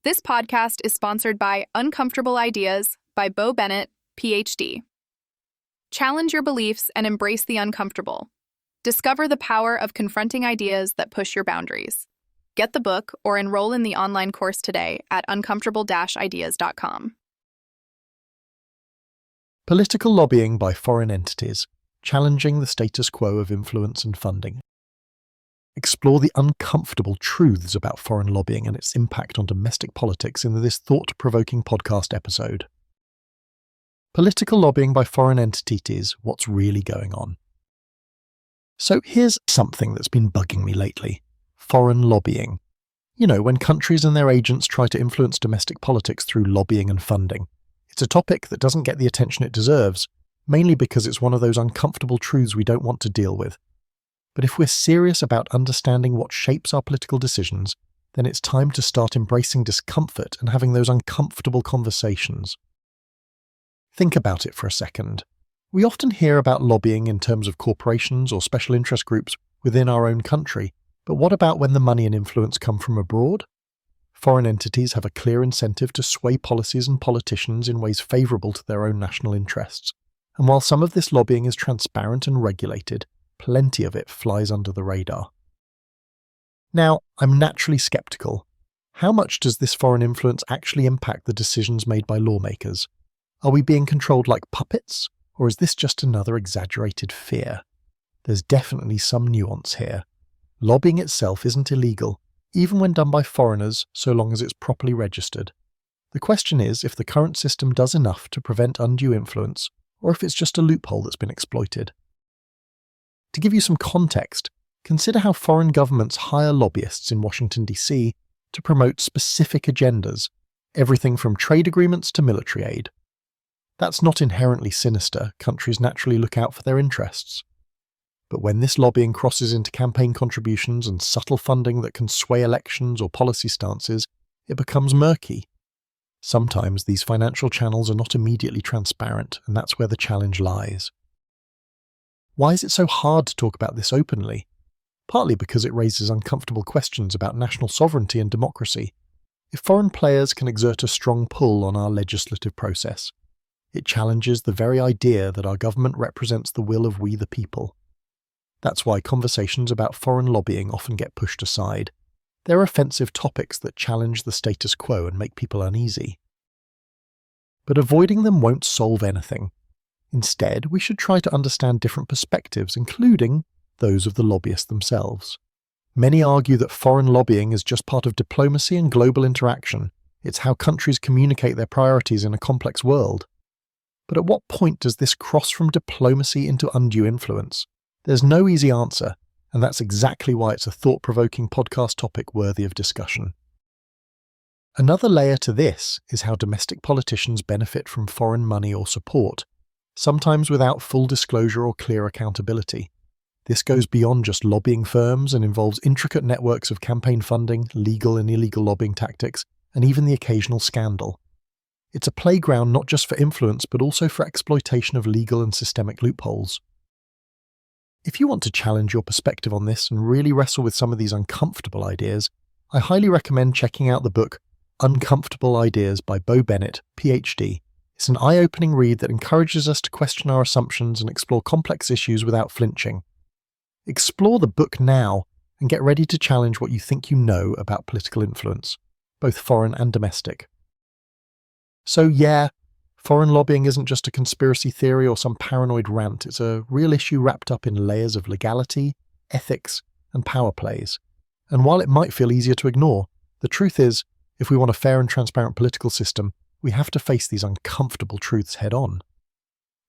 This podcast is sponsored by Uncomfortable Ideas by Bo Bennett, PhD. Challenge your beliefs and embrace the uncomfortable. Discover the power of confronting ideas that push your boundaries. Get the book or enroll in the online course today at uncomfortable-ideas.com. Political lobbying by foreign entities, challenging the status quo of influence and funding. Explore the uncomfortable truths about foreign lobbying and its impact on domestic politics in this thought-provoking podcast episode. Political lobbying by foreign entities, what's really going on? So here's something that's been bugging me lately. Foreign lobbying. You know, when countries and their agents try to influence domestic politics through lobbying and funding. It's a topic that doesn't get the attention it deserves, mainly because it's one of those uncomfortable truths we don't want to deal with. But if we're serious about understanding what shapes our political decisions, then it's time to start embracing discomfort and having those uncomfortable conversations. Think about it for a second. We often hear about lobbying in terms of corporations or special interest groups within our own country, but what about when the money and influence come from abroad? Foreign entities have a clear incentive to sway policies and politicians in ways favourable to their own national interests. And while some of this lobbying is transparent and regulated, plenty of it flies under the radar. Now, I'm naturally sceptical. How much does this foreign influence actually impact the decisions made by lawmakers? Are we being controlled like puppets, or is this just another exaggerated fear? There's definitely some nuance here. Lobbying itself isn't illegal, even when done by foreigners, so long as it's properly registered. The question is if the current system does enough to prevent undue influence, or if it's just a loophole that's been exploited. To give you some context, consider how foreign governments hire lobbyists in Washington, D.C. to promote specific agendas, everything from trade agreements to military aid. That's not inherently sinister. Countries naturally look out for their interests. But when this lobbying crosses into campaign contributions and subtle funding that can sway elections or policy stances, it becomes murky. Sometimes these financial channels are not immediately transparent, and that's where the challenge lies. Why is it so hard to talk about this openly? Partly because it raises uncomfortable questions about national sovereignty and democracy. If foreign players can exert a strong pull on our legislative process, it challenges the very idea that our government represents the will of we the people. That's why conversations about foreign lobbying often get pushed aside. They're offensive topics that challenge the status quo and make people uneasy. But avoiding them won't solve anything. Instead, we should try to understand different perspectives, including those of the lobbyists themselves. Many argue that foreign lobbying is just part of diplomacy and global interaction. It's how countries communicate their priorities in a complex world. But at what point does this cross from diplomacy into undue influence? There's no easy answer, and that's exactly why it's a thought-provoking podcast topic worthy of discussion. Another layer to this is how domestic politicians benefit from foreign money or support, sometimes without full disclosure or clear accountability. This goes beyond just lobbying firms and involves intricate networks of campaign funding, legal and illegal lobbying tactics, and even the occasional scandal. It's a playground not just for influence, but also for exploitation of legal and systemic loopholes. If you want to challenge your perspective on this and really wrestle with some of these uncomfortable ideas, I highly recommend checking out the book Uncomfortable Ideas by Bo Bennett, PhD. It's an eye-opening read that encourages us to question our assumptions and explore complex issues without flinching. Explore the book now and get ready to challenge what you think you know about political influence, both foreign and domestic. So yeah, foreign lobbying isn't just a conspiracy theory or some paranoid rant. It's a real issue wrapped up in layers of legality, ethics, and power plays. And while it might feel easier to ignore, the truth is, if we want a fair and transparent political system, we have to face these uncomfortable truths head on.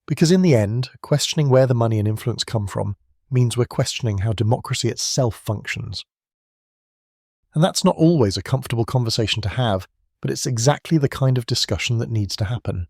Because in the end, questioning where the money and influence come from means we're questioning how democracy itself functions. And that's not always a comfortable conversation to have, but it's exactly the kind of discussion that needs to happen.